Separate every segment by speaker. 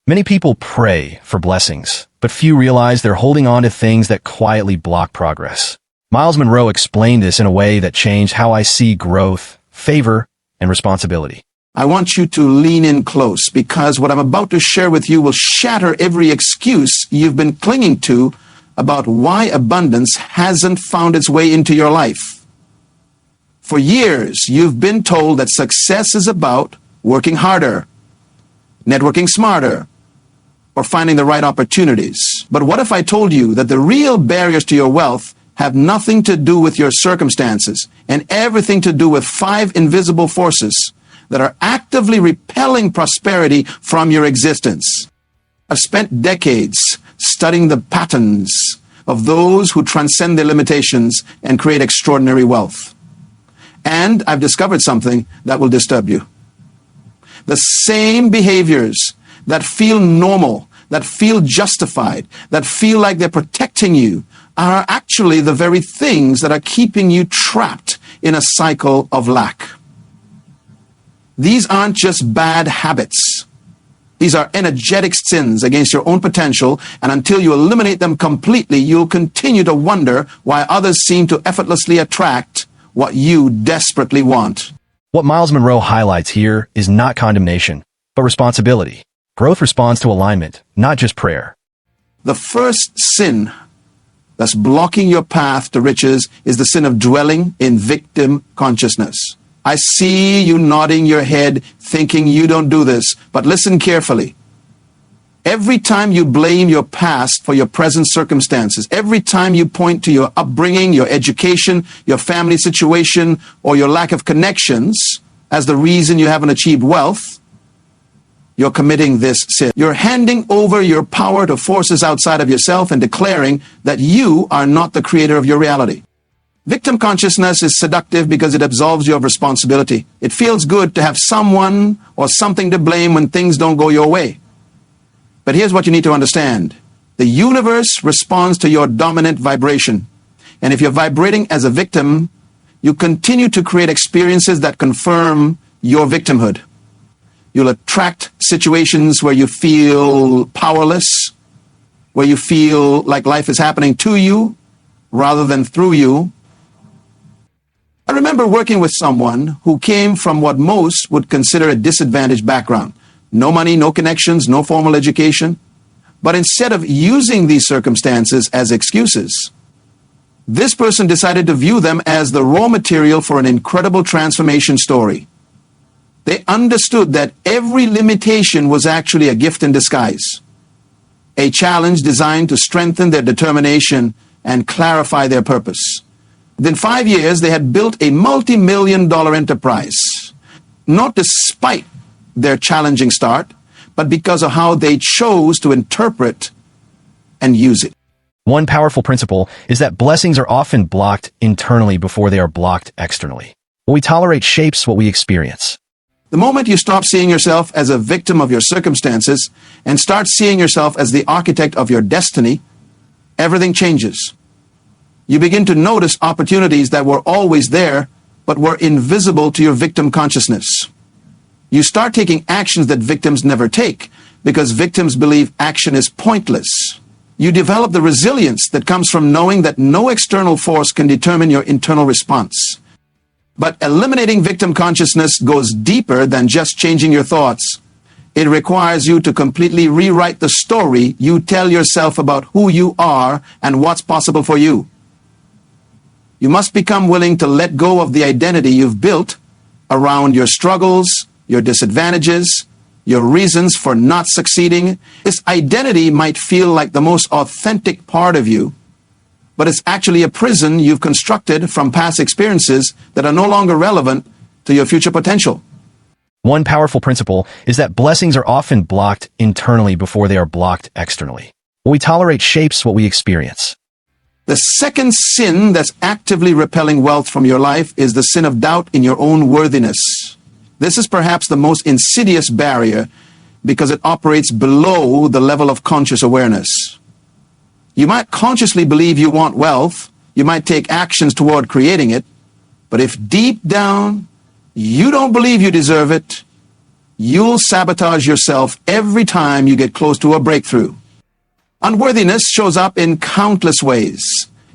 Speaker 1: Many people pray for blessings, but few realize they're holding on to things that quietly block progress. Myles Munroe explained this in a way that changed how I see growth, favor, and responsibility.
Speaker 2: I want you to lean in close because what I'm about to share with you will shatter every excuse you've been clinging to about why abundance hasn't found its way into your life. For years, you've been told that success is about working harder, networking smarter, or finding the right opportunities. But what if I told you that the real barriers to your wealth have nothing to do with your circumstances and everything to do with 5 invisible forces that are actively repelling prosperity from your existence? I've spent decades studying the patterns of those who transcend their limitations and create extraordinary wealth. And I've discovered something that will disturb you. The same behaviors that feel normal, that feel justified, that feel like they're protecting you, are actually the very things that are keeping you trapped in a cycle of lack. These aren't just bad habits. These are energetic sins against your own potential, and until you eliminate them completely, you'll continue to wonder why others seem to effortlessly attract what you desperately want.
Speaker 1: What Myles Munroe highlights here is not condemnation, but responsibility. Growth responds to alignment, not just prayer.
Speaker 2: The first sin that's blocking your path to riches is the sin of dwelling in victim consciousness. I see you nodding your head, thinking you don't do this, but listen carefully. Every time you blame your past for your present circumstances, every time you point to your upbringing, your education, your family situation, or your lack of connections as the reason you haven't achieved wealth, you're committing this sin. You're handing over your power to forces outside of yourself and declaring that you are not the creator of your reality. Victim consciousness is seductive because it absolves you of responsibility. It feels good to have someone or something to blame when things don't go your way. But here's what you need to understand. The universe responds to your dominant vibration. And if you're vibrating as a victim, you continue to create experiences that confirm your victimhood. You'll attract situations where you feel powerless, where you feel like life is happening to you rather than through you. I remember working with someone who came from what most would consider a disadvantaged background. No money, no connections, no formal education. But instead of using these circumstances as excuses, this person decided to view them as the raw material for an incredible transformation story. They understood that every limitation was actually a gift in disguise, a challenge designed to strengthen their determination and clarify their purpose. Within 5 years, they had built a multi-million-dollar enterprise, not despite their challenging start, but because of how they chose to interpret and use it.
Speaker 1: One powerful principle is that blessings are often blocked internally before they are blocked externally. What we tolerate shapes what we experience.
Speaker 2: The moment you stop seeing yourself as a victim of your circumstances and start seeing yourself as the architect of your destiny, everything changes. You begin to notice opportunities that were always there, but were invisible to your victim consciousness. You start taking actions that victims never take, because victims believe action is pointless. You develop the resilience that comes from knowing that no external force can determine your internal response. But eliminating victim consciousness goes deeper than just changing your thoughts. It requires you to completely rewrite the story you tell yourself about who you are and what's possible for you. You must become willing to let go of the identity you've built around your struggles, your disadvantages, your reasons for not succeeding. This identity might feel like the most authentic part of you, but it's actually a prison you've constructed from past experiences that are no longer relevant to your future potential.
Speaker 1: One powerful principle is that blessings are often blocked internally before they are blocked externally. What we tolerate shapes what we experience.
Speaker 2: The second sin that's actively repelling wealth from your life is the sin of doubt in your own worthiness. This is perhaps the most insidious barrier because it operates below the level of conscious awareness. You might consciously believe you want wealth, you might take actions toward creating it, but if deep down you don't believe you deserve it, you'll sabotage yourself every time you get close to a breakthrough. Unworthiness shows up in countless ways.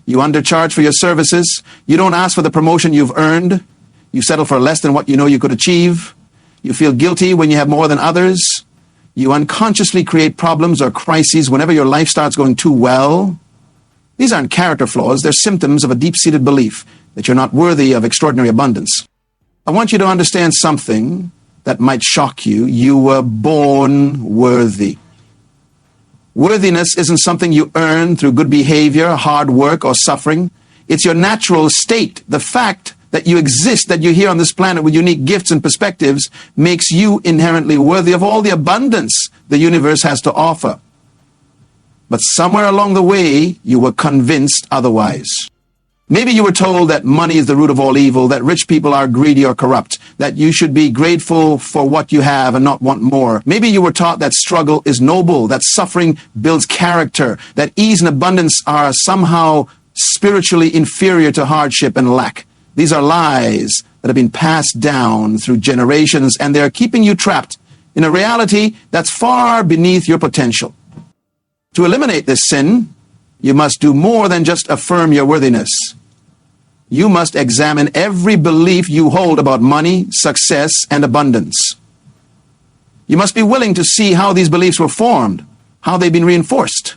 Speaker 2: You undercharge for your services. You don't ask for the promotion you've earned. You settle for less than what you know you could achieve. You feel guilty when you have more than others. You unconsciously create problems or crises whenever your life starts going too well. These aren't character flaws. They're symptoms of a deep-seated belief that you're not worthy of extraordinary abundance. I want you to understand something that might shock you. You were born worthy. Worthiness isn't something you earn through good behavior, hard work, or suffering. It's your natural state. The fact that you exist, that you're here on this planet with unique gifts and perspectives, makes you inherently worthy of all the abundance the universe has to offer. But somewhere along the way, you were convinced otherwise. Maybe you were told that money is the root of all evil, that rich people are greedy or corrupt, that you should be grateful for what you have and not want more. Maybe you were taught that struggle is noble, that suffering builds character, that ease and abundance are somehow spiritually inferior to hardship and lack. These are lies that have been passed down through generations, and they're keeping you trapped in a reality that's far beneath your potential. To eliminate this sin, you must do more than just affirm your worthiness. You must examine every belief you hold about money, success, and abundance. You must be willing to see how these beliefs were formed, how they've been reinforced,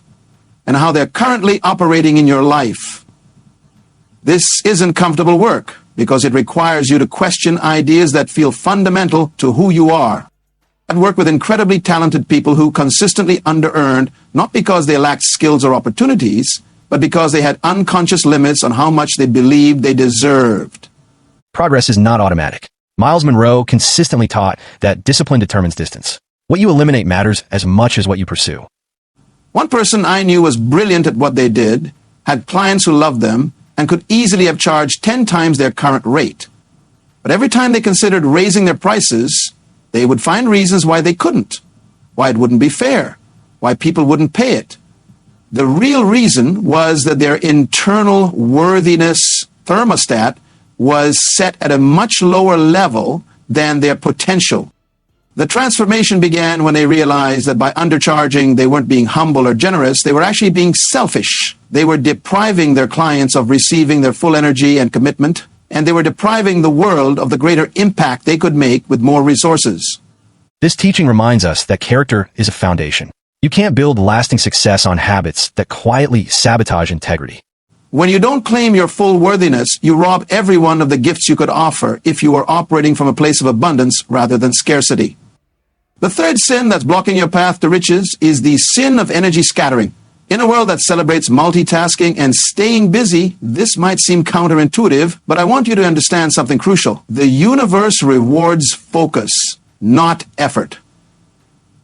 Speaker 2: and how they're currently operating in your life. This isn't comfortable work because it requires you to question ideas that feel fundamental to who you are. I've worked with incredibly talented people who consistently under-earned, not because they lacked skills or opportunities, but because they had unconscious limits on how much they believed they deserved.
Speaker 1: Progress is not automatic. Myles Munroe consistently taught that discipline determines distance. What you eliminate matters as much as what you pursue.
Speaker 2: One person I knew was brilliant at what they did, had clients who loved them, and could easily have charged 10 times their current rate. But every time they considered raising their prices, they would find reasons why they couldn't, why it wouldn't be fair, why people wouldn't pay it. The real reason was that their internal worthiness thermostat was set at a much lower level than their potential. The transformation began when they realized that by undercharging, they weren't being humble or generous, they were actually being selfish. They were depriving their clients of receiving their full energy and commitment, and they were depriving the world of the greater impact they could make with more resources.
Speaker 1: This teaching reminds us that character is a foundation. You can't build lasting success on habits that quietly sabotage integrity.
Speaker 2: When you don't claim your full worthiness, you rob everyone of the gifts you could offer if you were operating from a place of abundance rather than scarcity. The third sin that's blocking your path to riches is the sin of energy scattering. In a world that celebrates multitasking and staying busy, this might seem counterintuitive, but I want you to understand something crucial. The universe rewards focus, not effort.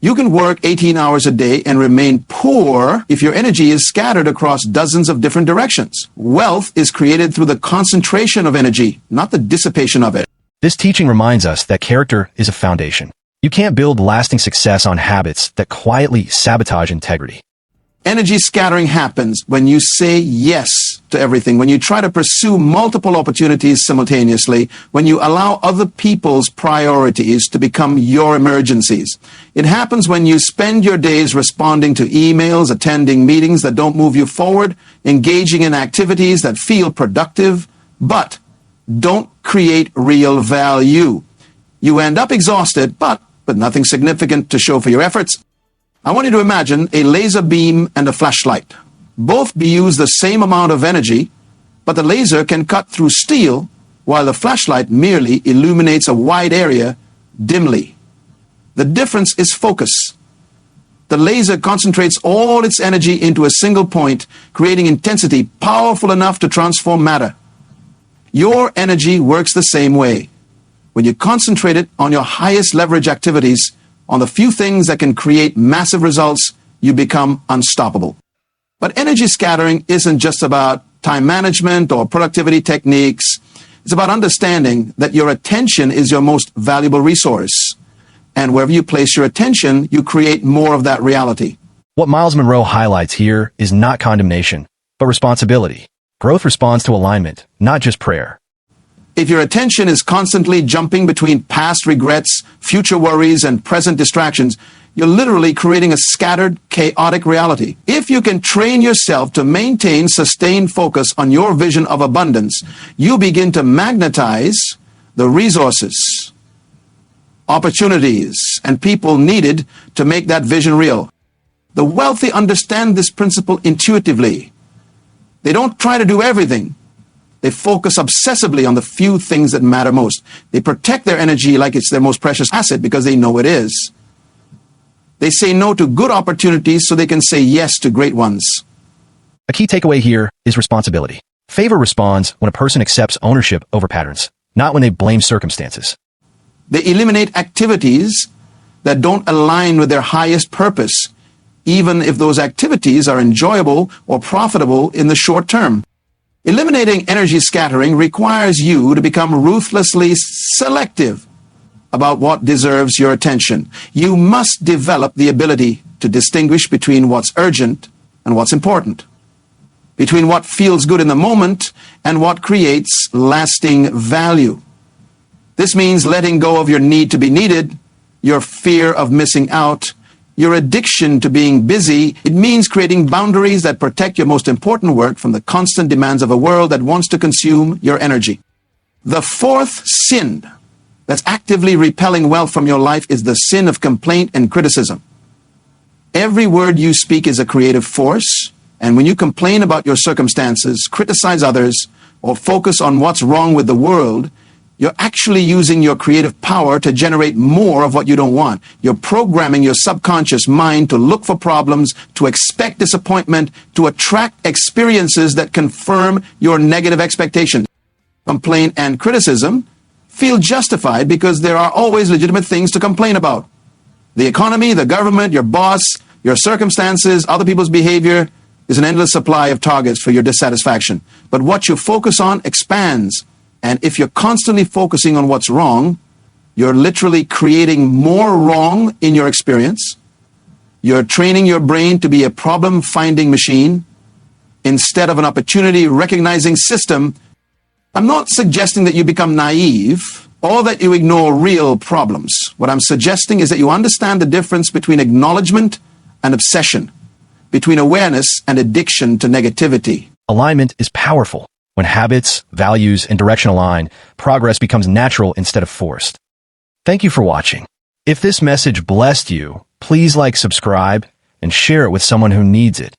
Speaker 2: You can work 18 hours a day and remain poor if your energy is scattered across dozens of different directions. Wealth is created through the concentration of energy, not the dissipation of it.
Speaker 1: This teaching reminds us that character is a foundation. You can't build lasting success on habits that quietly sabotage integrity.
Speaker 2: Energy scattering happens when you say yes to everything, when you try to pursue multiple opportunities simultaneously, when you allow other people's priorities to become your emergencies. It happens when you spend your days responding to emails, attending meetings that don't move you forward, engaging in activities that feel productive, but don't create real value. You end up exhausted, but with nothing significant to show for your efforts. I want you to imagine a laser beam and a flashlight. Both use the same amount of energy, but the laser can cut through steel, while the flashlight merely illuminates a wide area dimly. The difference is focus. The laser concentrates all its energy into a single point, creating intensity powerful enough to transform matter. Your energy works the same way. When you concentrate it on your highest leverage activities, on the few things that can create massive results, you become unstoppable. But energy scattering isn't just about time management or productivity techniques. It's about understanding that your attention is your most valuable resource. And wherever you place your attention, you create more of that reality.
Speaker 1: What Myles Munroe highlights here is not condemnation, but responsibility. Growth responds to alignment, not just prayer.
Speaker 2: If your attention is constantly jumping between past regrets, future worries, and present distractions, you're literally creating a scattered, chaotic reality. If you can train yourself to maintain sustained focus on your vision of abundance, you begin to magnetize the resources, opportunities, and people needed to make that vision real. The wealthy understand this principle intuitively. They don't try to do everything. They focus obsessively on the few things that matter most. They protect their energy like it's their most precious asset because they know it is. They say no to good opportunities so they can say yes to great ones.
Speaker 1: A key takeaway here is responsibility. Favor responds when a person accepts ownership over patterns, not when they blame circumstances.
Speaker 2: They eliminate activities that don't align with their highest purpose, even if those activities are enjoyable or profitable in the short term. Eliminating energy scattering requires you to become ruthlessly selective about what deserves your attention. You must develop the ability to distinguish between what's urgent and what's important, between what feels good in the moment and what creates lasting value. This means letting go of your need to be needed, your fear of missing out, your addiction to being busy. It means creating boundaries that protect your most important work from the constant demands of a world that wants to consume your energy. The fourth sin that's actively repelling wealth from your life is the sin of complaint and criticism. Every word you speak is a creative force, and when you complain about your circumstances, criticize others, or focus on what's wrong with the world, you're actually using your creative power to generate more of what you don't want. You're programming your subconscious mind to look for problems, to expect disappointment, to attract experiences that confirm your negative expectations. Complaint and criticism feel justified because there are always legitimate things to complain about. The economy, the government, your boss, your circumstances, other people's behavior is an endless supply of targets for your dissatisfaction. But what you focus on expands. And if you're constantly focusing on what's wrong, you're literally creating more wrong in your experience. You're training your brain to be a problem-finding machine instead of an opportunity-recognizing system. I'm not suggesting that you become naive or that you ignore real problems. What I'm suggesting is that you understand the difference between acknowledgement and obsession, between awareness and addiction to negativity.
Speaker 1: Alignment is powerful. When habits, values, and direction align, progress becomes natural instead of forced. Thank you for watching. If this message blessed you, please like, subscribe, and share it with someone who needs it.